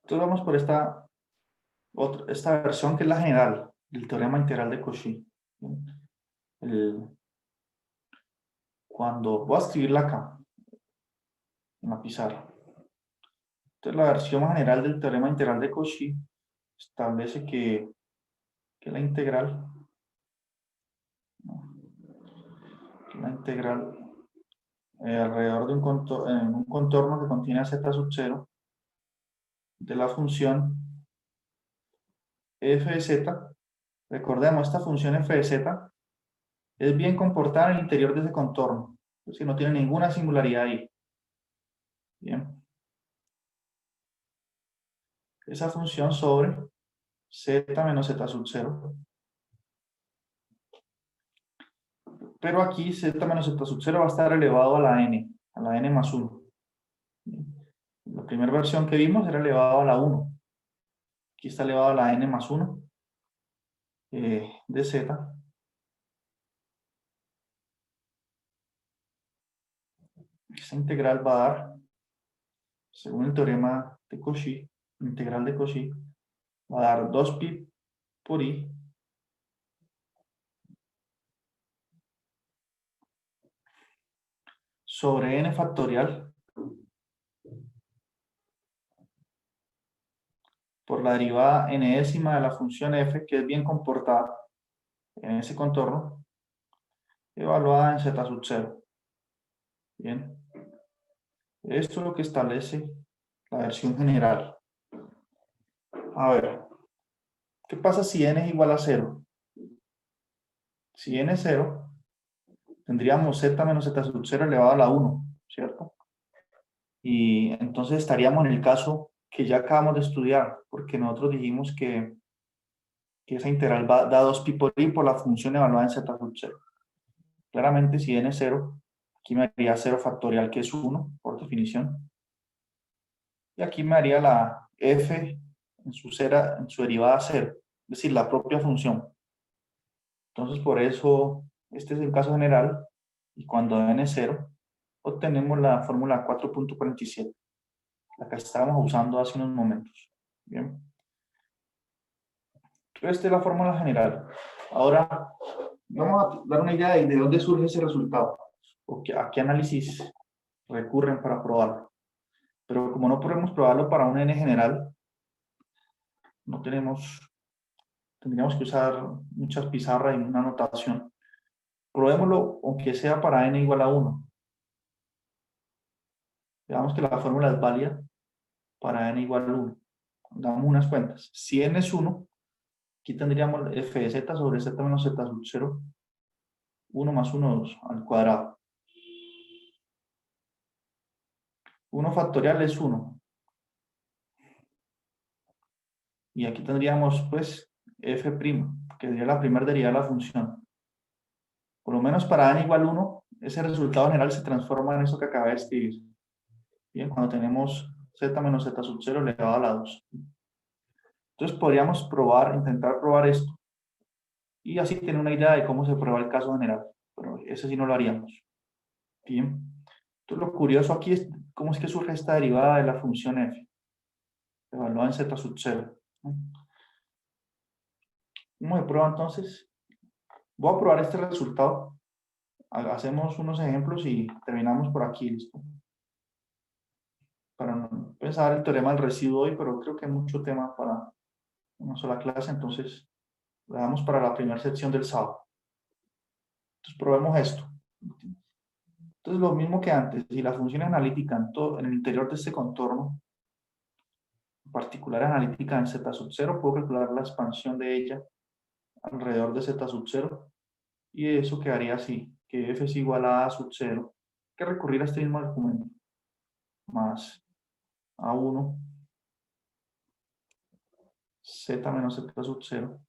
Entonces vamos por esta versión que es la general del teorema integral de Cauchy. Cuando voy a escribirla acá, en la pizarra. Entonces la versión general del teorema integral de Cauchy establece que la integral, alrededor de un contorno que contiene z sub 0 de la función f de z. Recordemos, esta función f de z es bien comportada en el interior de ese contorno, es decir, no tiene ninguna singularidad ahí. Bien. Esa función sobre z menos z sub 0. Pero aquí z menos z sub 0 va a estar elevado a la n más 1. La primera versión que vimos era elevado a la 1. Aquí está elevado a la n más 1 de z. Esta integral va a dar, según el teorema de Cauchy, integral de Cauchy, va a dar 2pi por i sobre n factorial por la derivada n-ésima de la función f, que es bien comportada en ese contorno, evaluada en z sub 0. Bien. Esto es lo que establece la versión general. A ver, ¿qué pasa si n es igual a 0? Si n es 0, tendríamos z menos z sub 0 elevado a la 1, ¿cierto? Y entonces estaríamos en el caso que ya acabamos de estudiar, porque nosotros dijimos que esa integral da 2pi por i por la función evaluada en z sub 0. Claramente, si n es 0, aquí me haría 0 factorial, que es 1, por definición. Y aquí me haría la f en su derivada 0, es decir, la propia función. Entonces, por eso, este es el caso general, y cuando n es 0, obtenemos la fórmula 4.47, la que estábamos usando hace unos momentos. Bien. Entonces, esta es la fórmula general. Ahora, vamos a dar una idea de dónde surge ese resultado, o a qué análisis recurren para probarlo. Pero como no podemos probarlo para un n general, tendríamos que usar muchas pizarras y una notación. Probémoslo, aunque sea para n igual a 1. Veamos que la fórmula es válida para n igual a 1. Damos unas cuentas. Si n es 1, aquí tendríamos f de z sobre z menos z sub 0, 1 más 1, 2 al cuadrado. 1 factorial es 1. Y aquí tendríamos, pues, f', que sería la primera derivada de la función. Por lo menos para n igual a 1, ese resultado general se transforma en eso que acabé de escribir. Bien, cuando tenemos z menos z sub 0 elevado a la 2. Entonces podríamos intentar probar esto. Y así tener una idea de cómo se prueba el caso general. Pero ese sí no lo haríamos. Bien. Entonces lo curioso aquí es cómo es que surge esta derivada de la función f, evaluada en z sub 0. ¿Cómo se prueba entonces? Voy a probar este resultado. Hacemos unos ejemplos y terminamos por aquí, ¿listo? Para no pensar el teorema del residuo hoy, pero creo que hay mucho tema para una sola clase, entonces lo dejamos para la primera sección del sábado. Entonces probemos esto. Entonces lo mismo que antes, si la función analítica en el interior de este contorno, en particular analítica en z sub 0, puedo calcular la expansión de ella alrededor de z sub 0, y eso quedaría así, que f es igual a sub 0, que recurrir a este mismo argumento, más a1 z menos z sub 0,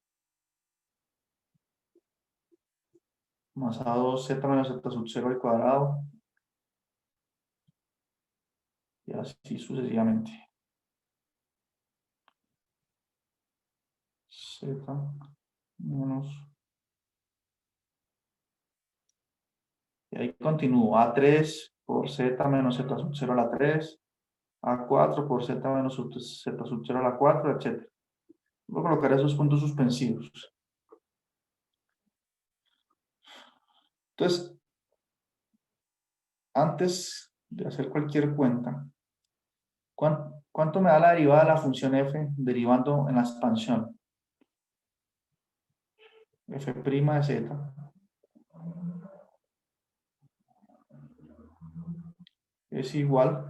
más a2 z menos z sub 0 al cuadrado, y así sucesivamente. Z menos, y ahí continúo, a3 por z menos z sub 0 a la 3, A4 por Z menos Z sub 0 a la 4, etc. Voy a colocar esos puntos suspensivos. Entonces, antes de hacer cualquier cuenta, ¿cuánto me da la derivada de la función f derivando en la expansión? F' de z es igual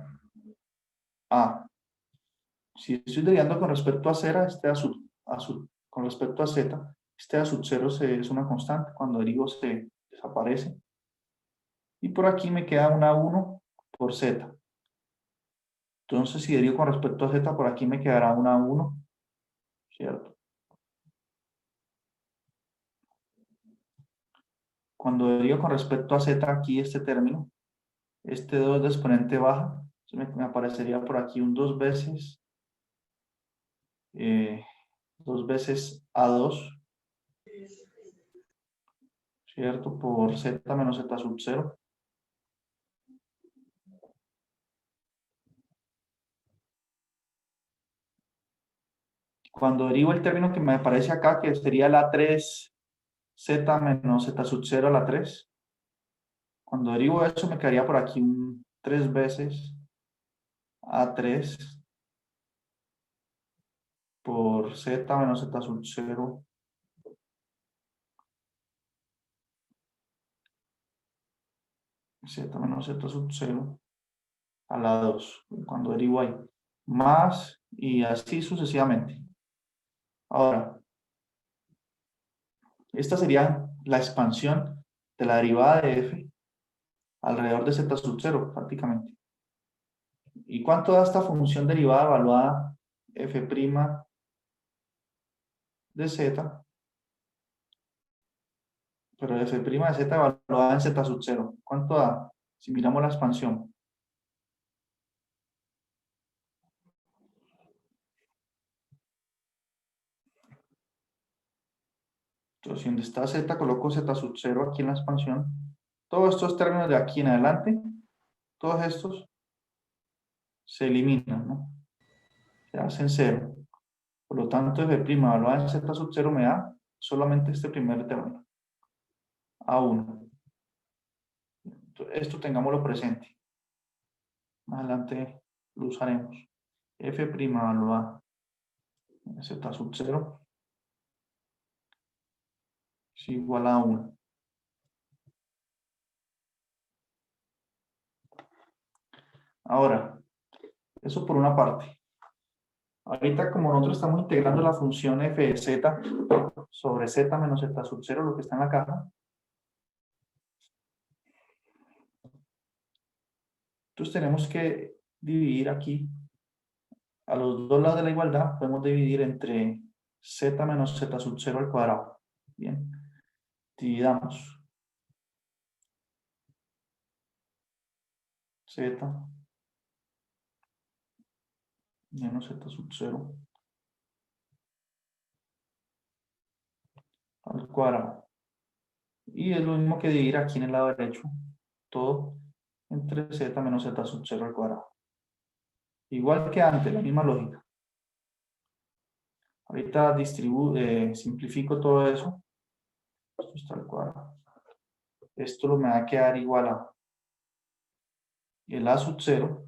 a, si estoy derivando con respecto a 0, con respecto a z, este a sub 0 es una constante, cuando derivo se desaparece. Y por aquí me queda una 1 por z. Entonces, si derivo con respecto a z, por aquí me quedará una 1, ¿cierto? Cuando derivo con respecto a z, aquí este término, este 2 de exponente baja, me aparecería por aquí un 2 veces, 2 veces a2, ¿cierto? Por z menos z sub 0. Cuando derivo el término que me aparece acá, que sería la 3z menos z sub 0 a la 3, cuando derivo eso me quedaría por aquí un 3 veces a3 por z menos z sub 0 z menos z sub 0 a la 2, cuando derivo ahí, más y así sucesivamente. Ahora, esta sería la expansión de la derivada de f alrededor de z sub 0 prácticamente. ¿Y cuánto da esta función derivada evaluada f' de z? Pero f' de z evaluada en z sub 0. ¿Cuánto da? Si miramos la expansión. Entonces, si donde está z, coloco z sub 0 aquí en la expansión. Todos estos términos de aquí en adelante, todos estos se eliminan, ¿no? Se hacen 0. Por lo tanto, f' evaluada en z sub 0 me da solamente este primer término, a1. Esto tengámoslo presente. Más adelante lo usaremos. F' evaluada en z sub 0 es igual a 1. Ahora, eso por una parte. Ahorita, como nosotros estamos integrando la función f de z sobre z menos z sub 0, lo que está en la caja, entonces tenemos que dividir aquí, a los dos lados de la igualdad, podemos dividir entre z menos z sub 0 al cuadrado. Bien, dividamos z menos z sub 0 al cuadrado. Y es lo mismo que dividir aquí en el lado derecho, todo entre z menos z sub 0 al cuadrado. Igual que antes, la misma lógica. Ahorita simplifico todo eso. Esto está al cuadrado. Esto me va a quedar igual a el a sub 0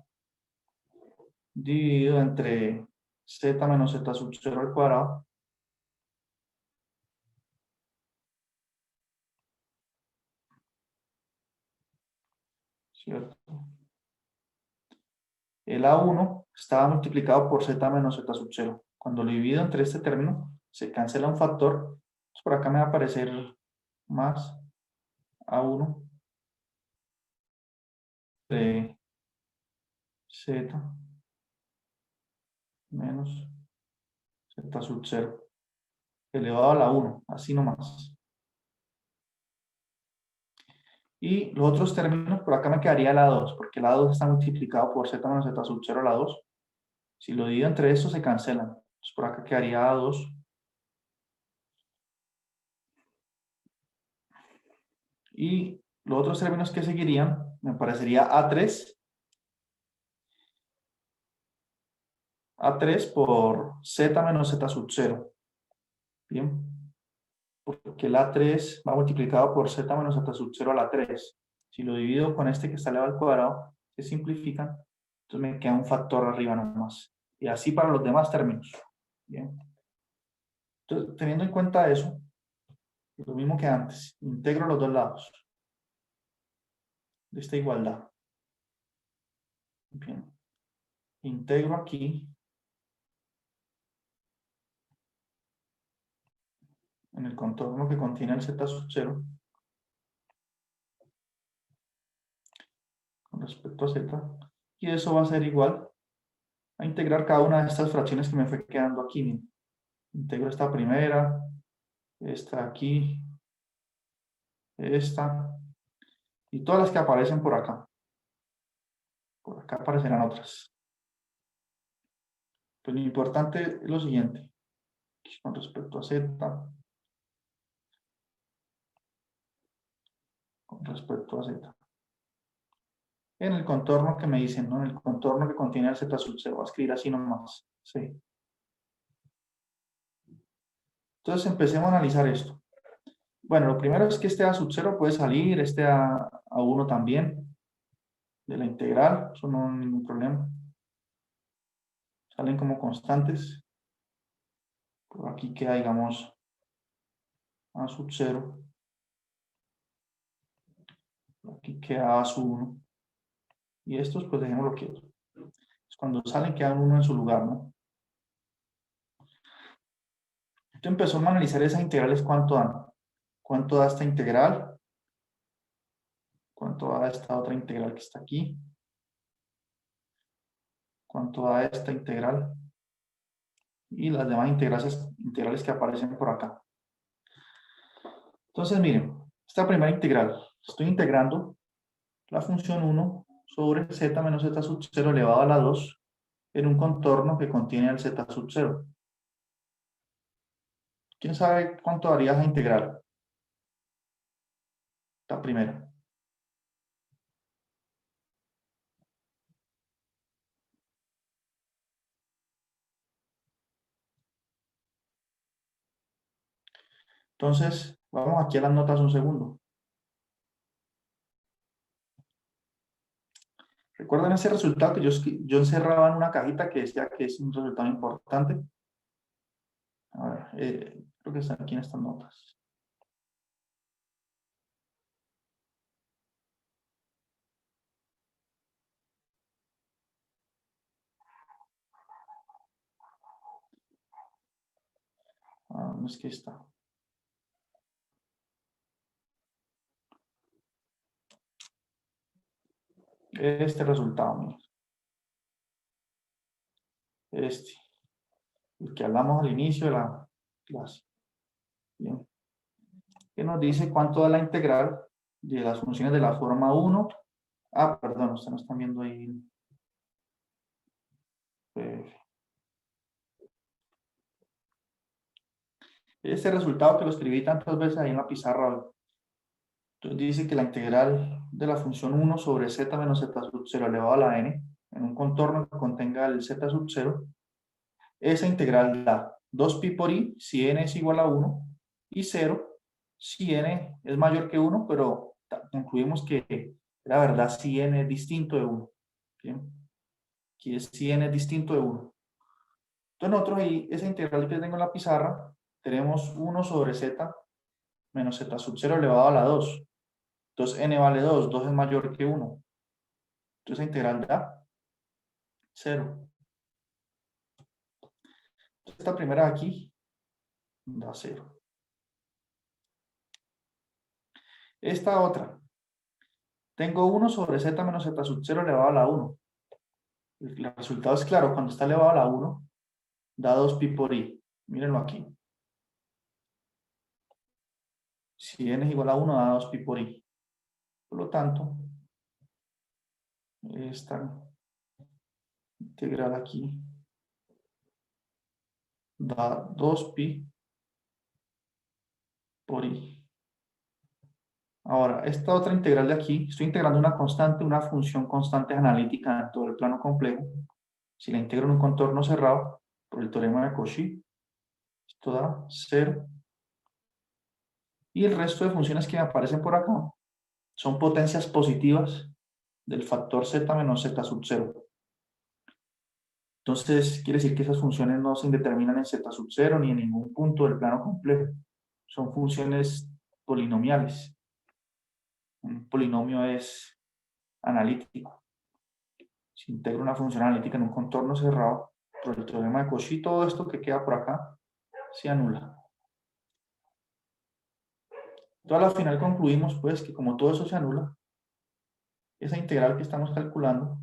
dividido entre z menos z sub 0 al cuadrado ¿cierto? El a1 estaba multiplicado por z menos z sub 0. Cuando lo divido entre este término, se cancela un factor. Entonces por acá me va a aparecer más a1 de z menos z sub 0 elevado a la 1, así nomás. Y los otros términos, por acá me quedaría la 2, porque la 2 está multiplicado por z menos z sub 0 a la 2. Si lo divido entre estos, se cancelan. Entonces, por acá quedaría A2. Y los otros términos que seguirían, me parecería A3 A3 por Z menos Z sub 0. Bien. Porque el A3 va multiplicado por Z menos Z sub 0 a la 3. Si lo divido con este que está elevado al cuadrado, se simplifican, entonces me queda un factor arriba nomás. Y así para los demás términos. Bien. Entonces, teniendo en cuenta eso, lo mismo que antes, integro los dos lados de esta igualdad. Bien. Integro aquí en el contorno que contiene el Z sub 0 con respecto a Z, y eso va a ser igual a integrar cada una de estas fracciones que me fue quedando aquí. Miren. Integro esta primera, esta aquí, esta, y todas las que aparecen por acá. Por acá aparecerán otras. Pues lo importante es lo siguiente, con respecto a Z, con respecto a Z. En el contorno que me dicen, ¿no? En el contorno que contiene el Z sub 0, voy a escribir así nomás. Sí. Entonces empecemos a analizar esto. Bueno, lo primero es que este A sub 0 puede salir, este A1 también, de la integral, eso no hay ningún problema. Salen como constantes. Por aquí queda, digamos, A sub 0. Por aquí queda A sub 1. Y estos, pues dejémoslo quieto. Cuando salen, quedan uno en su lugar, ¿no? Entonces empezó a analizar esas integrales, ¿cuánto dan? ¿Cuánto da esta integral? ¿Cuánto da esta otra integral que está aquí? ¿Cuánto da esta integral? Y las demás integrales que aparecen por acá. Entonces, miren, esta primera integral, estoy integrando la función 1 sobre z menos z sub 0 elevado a la 2 en un contorno que contiene el z sub 0. ¿Quién sabe cuánto daría esa integral? La primera. Entonces, vamos aquí a las notas un segundo. ¿Recuerdan ese resultado que yo encerraba en una cajita que decía que es un resultado importante? A ver, creo que están aquí en estas notas. Ah, no es que está. Este resultado, miren. Este. El que hablamos al inicio de la clase. Bien. Que nos dice cuánto da la integral de las funciones de la forma 1. Ah, perdón, ustedes no están viendo ahí. Este resultado que lo escribí tantas veces ahí en la pizarra. Entonces dice que la integral de la función 1 sobre z menos z sub 0 elevado a la n en un contorno que contenga el z sub 0, esa integral da 2pi por i si n es igual a 1 y 0 si n es mayor que 1, pero concluimos que la verdad si n es distinto de 1. ¿Bien? Aquí es si n es distinto de 1. Entonces nosotros ahí, esa integral que tengo en la pizarra, tenemos 1 sobre z menos z sub 0 elevado a la 2. Entonces n vale 2, 2 es mayor que 1. Entonces la integral da 0. Entonces esta primera de aquí da 0. Esta otra, tengo 1 sobre z menos z sub 0 elevado a la 1. El resultado es claro, cuando está elevado a la 1, da 2pi por i. Mírenlo aquí. Si n es igual a 1, da 2pi por i. Por lo tanto, esta integral aquí da 2pi por i. Ahora, esta otra integral de aquí, estoy integrando una constante, una función constante analítica en todo el plano complejo. Si la integro en un contorno cerrado, por el teorema de Cauchy, esto da 0. Y el resto de funciones que me aparecen por acá son potencias positivas del factor z menos z sub 0. Entonces, quiere decir que esas funciones no se indeterminan en z sub 0 ni en ningún punto del plano complejo. Son funciones polinomiales. Un polinomio es analítico. Si integro una función analítica en un contorno cerrado, por el teorema de Cauchy, todo esto que queda por acá se anula. Entonces, al final concluimos, pues, que como todo eso se anula, esa integral que estamos calculando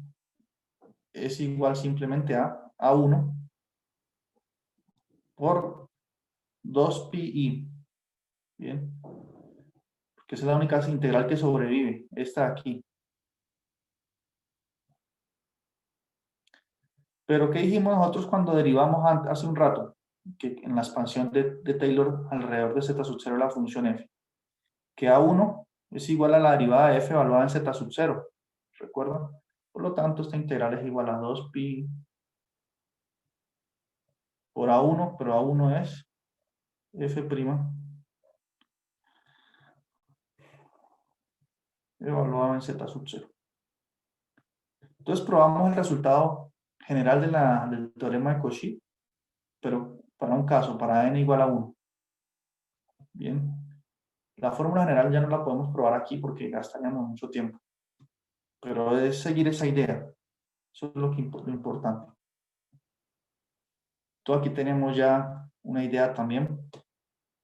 es igual simplemente a A1 por 2pi. Bien. Porque esa es la única integral que sobrevive, esta de aquí. Pero ¿qué dijimos nosotros cuando derivamos hace un rato? Que en la expansión de Taylor alrededor de z sub 0 la función f. Que A1 es igual a la derivada de f evaluada en z sub 0. ¿Recuerdan? Por lo tanto, esta integral es igual a 2pi por A1, pero A1 es f' evaluado en z sub 0. Entonces probamos el resultado general del teorema de Cauchy, pero para un caso, para n igual a 1. Bien. La fórmula general ya no la podemos probar aquí porque gastaríamos mucho tiempo. Pero es seguir esa idea. Eso es lo importante. Entonces aquí tenemos ya una idea también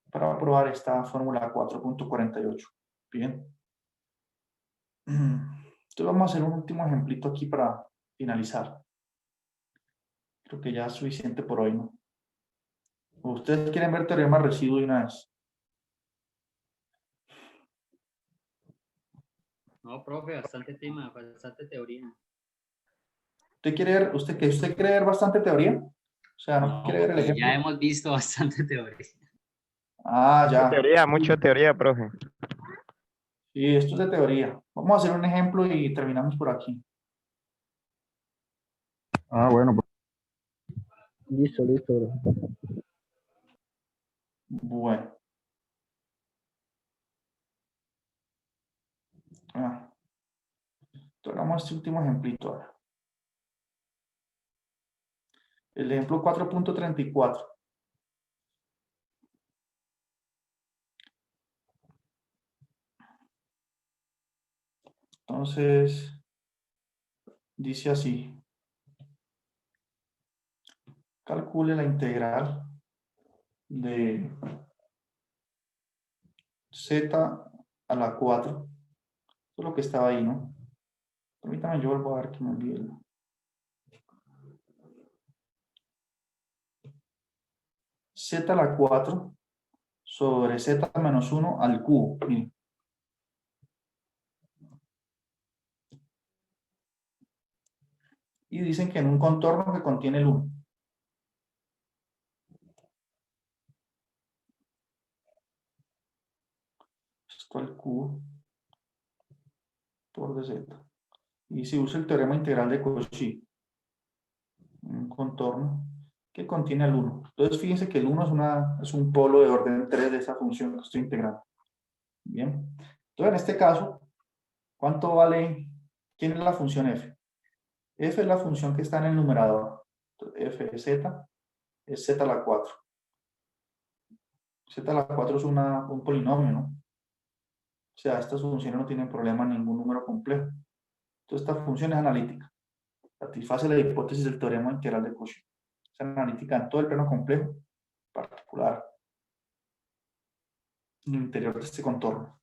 para probar esta fórmula 4.48. Bien. Entonces vamos a hacer un último ejemplito aquí para finalizar. Creo que ya es suficiente por hoy, ¿no? ¿Ustedes quieren ver teorema residuo de una vez? No, profe, bastante tema, bastante teoría. ¿Usted quiere ver bastante teoría? O sea, ¿no No, quiere ver el porque ya ejemplo? hemos visto bastante teoría. Ah, ya. Mucha teoría, profe. Sí, esto es de teoría. Vamos a hacer un ejemplo y terminamos por aquí. Ah, bueno. Listo, bro. Bueno. Hagamos este último ejemplito ahora. El ejemplo 4.34. Entonces, dice así. Calcule la integral de z a la 4. Eso es lo que estaba ahí, ¿no? Permítame, yo vuelvo a ver que me olvide. Z a la 4 sobre z menos 1 al cubo. Miren. Y dicen que en un contorno que contiene el 1. Esto al cubo por dz. Y si usa el teorema integral de Cauchy, un contorno que contiene el 1. Entonces fíjense que el 1 es un polo de orden 3 de esa función que estoy integrando. Bien. Entonces en este caso, ¿cuánto vale? ¿Quién es la función f? F es la función que está en el numerador. Entonces, f de z es z a la 4. Z a la 4 es un polinomio, ¿no? O sea, estas funciones no tienen problema en ningún número complejo. Entonces esta función es analítica. Satisface la hipótesis del teorema integral de Cauchy. Es analítica en todo el plano complejo, particular, en el interior de este contorno.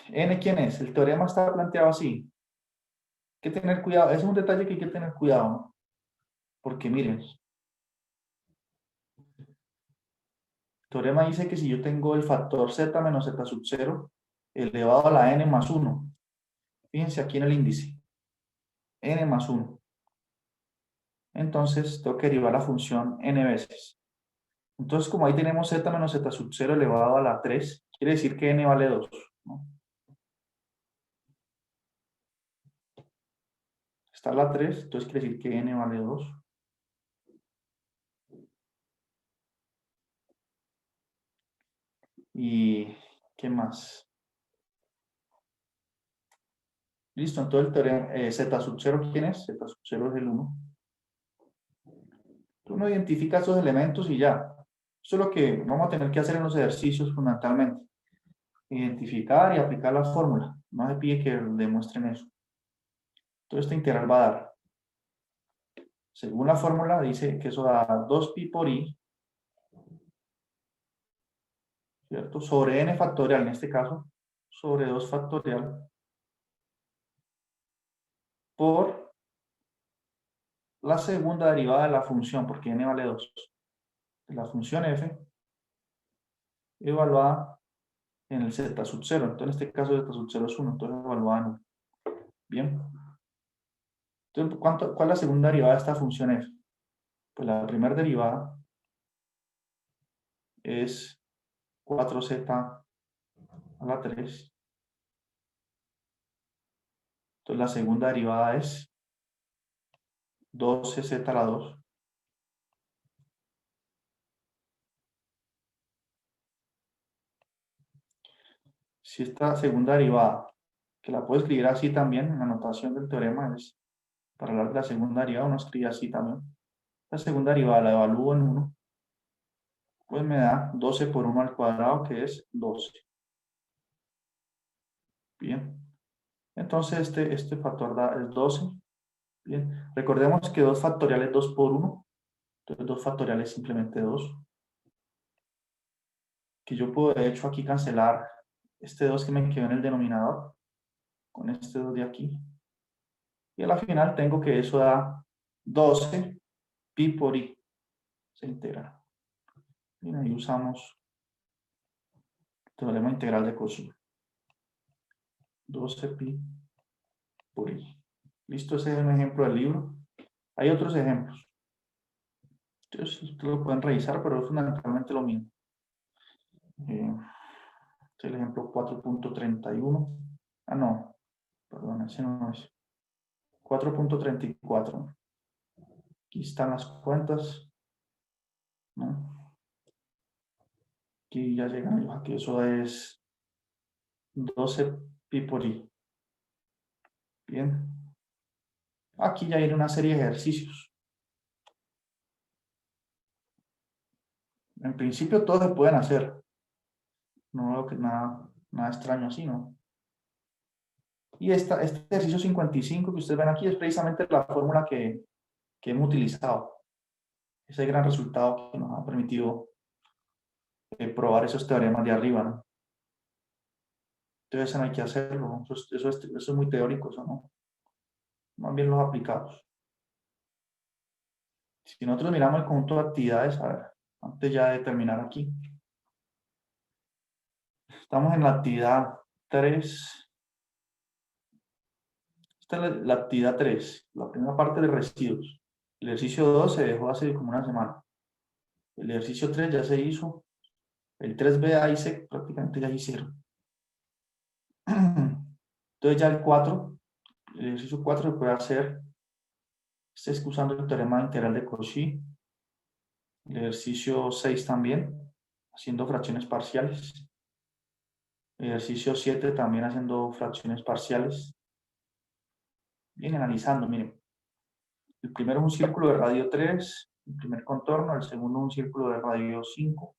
N, ¿quién es? El teorema está planteado así. Hay que tener cuidado, es un detalle que hay que tener cuidado, ¿no? Porque miren, el teorema dice que si yo tengo el factor z menos z sub 0 elevado a la n más 1, fíjense aquí en el índice, n más 1. Entonces tengo que derivar la función n veces. Entonces, como ahí tenemos z menos z sub 0 elevado a la 3, quiere decir que n vale 2, ¿no? está la 3, entonces quiere decir que n vale 2. ¿Y qué más? Listo, entonces el teorema z sub 0, ¿quién es? Z sub 0 es el 1. Uno identifica esos elementos y ya. Eso es lo que vamos a tener que hacer en los ejercicios fundamentalmente. Identificar y aplicar la fórmula. No se pide que demuestren eso. Entonces esta integral va a dar, según la fórmula, dice que eso da 2pi por i, ¿cierto? Sobre n factorial, en este caso, sobre 2 factorial, por la segunda derivada de la función, porque n vale 2. La función f evaluada en el z sub 0. Entonces, en este caso, z sub 0 es 1, entonces evaluada en 1. Bien. Entonces, ¿cuál es la segunda derivada de esta función f? Pues la primera derivada es 4z a la 3. Entonces, la segunda derivada es 12z a la 2. Si esta segunda derivada, que la puedo escribir así también en la notación del teorema, es para hablar de la segunda derivada, uno escribe así también. La segunda derivada la evalúo en 1, pues me da 12 por 1 al cuadrado, que es 12. Bien. Entonces este factor es 12. Bien. Recordemos que 2 factorial es 2 por 1. Entonces 2 factorial es simplemente 2. Que yo puedo de hecho aquí cancelar este 2 que me quedó en el denominador con este 2 de aquí. Y a la final tengo que eso da 12 pi por i. Se integra. Y ahí usamos el teorema integral de Cauchy. 12 pi por i. Listo, ese es un ejemplo del libro. Hay otros ejemplos. Entonces, ustedes lo pueden revisar, pero es fundamentalmente lo mismo. Este es el ejemplo 4.31. Ah, no. Perdón, ese no es. 4.34. Aquí están las cuentas. ¿No? Aquí ya llegan. Aquí eso es 12 pi por i. Bien. Aquí ya hay una serie de ejercicios. En principio todos se pueden hacer. No veo que nada extraño así, ¿no? Y este ejercicio 55 que ustedes ven aquí es precisamente la fórmula que hemos utilizado. Ese gran resultado que nos ha permitido probar esos teoremas de arriba, ¿no? Entonces eso no hay que hacerlo. Eso es muy teórico, eso no. Más bien los aplicados. Si nosotros miramos el conjunto de actividades, a ver, antes ya de terminar aquí. Estamos en la actividad 3. Esta es la actividad 3, la primera parte de residuos. El ejercicio 2 se dejó hace como una semana. El ejercicio 3 ya se hizo. El 3B ahí prácticamente ya hicieron. Entonces ya el 4, el ejercicio 4 se puede hacer usando el teorema integral de Cauchy. El ejercicio 6 también, haciendo fracciones parciales. El ejercicio 7 también haciendo fracciones parciales. Bien, analizando, miren. El primero es un círculo de radio 3, el primer contorno, el segundo un círculo de radio 5.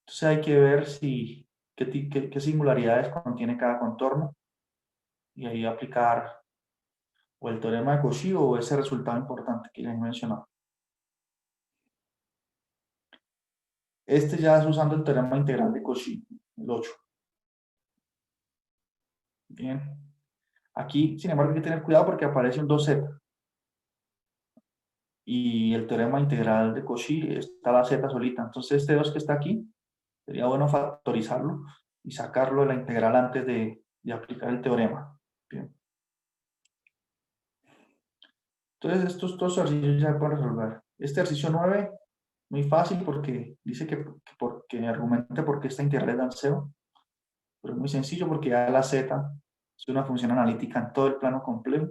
Entonces hay que ver qué singularidades contiene cada contorno y ahí aplicar o el teorema de Cauchy o ese resultado importante que les he mencionado. Este ya es usando el teorema integral de Cauchy, el 8. Bien. Aquí, sin embargo, hay que tener cuidado porque aparece un 2z. Y el teorema integral de Cauchy está la z solita. Entonces este 2 que está aquí, sería bueno factorizarlo y sacarlo de la integral antes de aplicar el teorema. Bien. Entonces estos dos ejercicios ya se pueden resolver. Este ejercicio 9, muy fácil porque dice que argumente por qué esta integral es tan cero. Pero es muy sencillo porque ya la z es una función analítica en todo el plano complejo.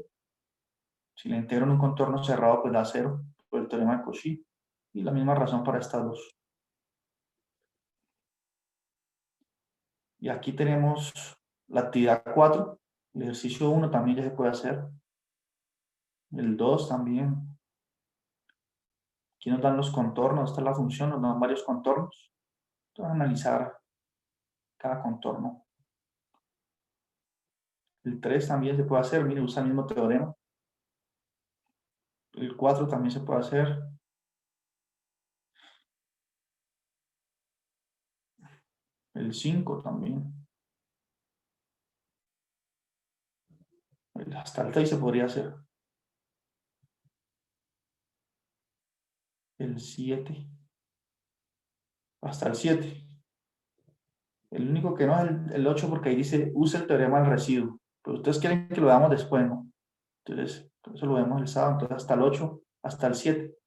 Si la integro en un contorno cerrado, pues da 0 por el teorema de Cauchy. Y la misma razón para estas dos. Y aquí tenemos la actividad 4. El ejercicio 1 también ya se puede hacer. El 2 también. Aquí nos dan los contornos. Esta es la función, nos dan varios contornos. Vamos a analizar cada contorno. El 3 también se puede hacer. Mire, usa el mismo teorema. El 4 también se puede hacer. El 5 también. Hasta el 6 se podría hacer. El 7. Hasta el 7. El único que no es el 8 porque ahí dice usa el teorema del residuo. Pero ustedes quieren que lo veamos después, ¿no? Entonces, por eso lo vemos el sábado. Entonces, hasta el 8, hasta el 7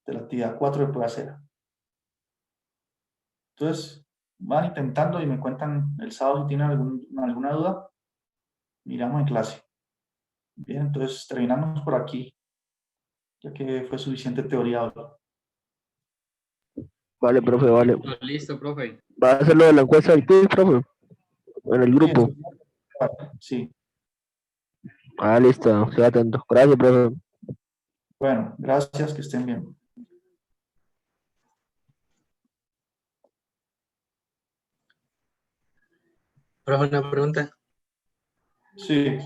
de la actividad 4 se puede hacer. Entonces, van intentando y me cuentan el sábado si tienen alguna duda. Miramos en clase. Bien, entonces terminamos por aquí, ya que fue suficiente teoría hoy. Vale, profe, vale. Listo, profe. ¿Va a hacerlo de la encuesta del quiz, profe? En el grupo. Sí. Ah, listo, estoy atento. Gracias, profe. Bueno, gracias, que estén bien. Profe, una pregunta. Sí.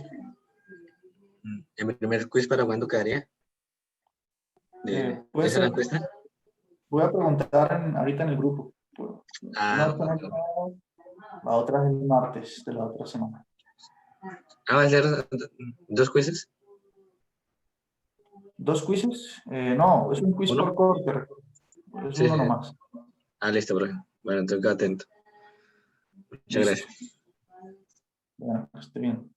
¿El primer quiz para cuándo quedaría? Puede ¿Esa es la ser. encuesta? Voy a preguntar ahorita en el grupo. Ah, La otra es el martes de la otra semana. ¿va a ser 2 quizzes? ¿Dos quizzes? No, es un quiz ¿Uno? por corte. Es Sí, uno sí. nomás. Ah, listo, profe. Bueno, entonces quedo atento. Muchas Listo. gracias. Bueno, esté bien.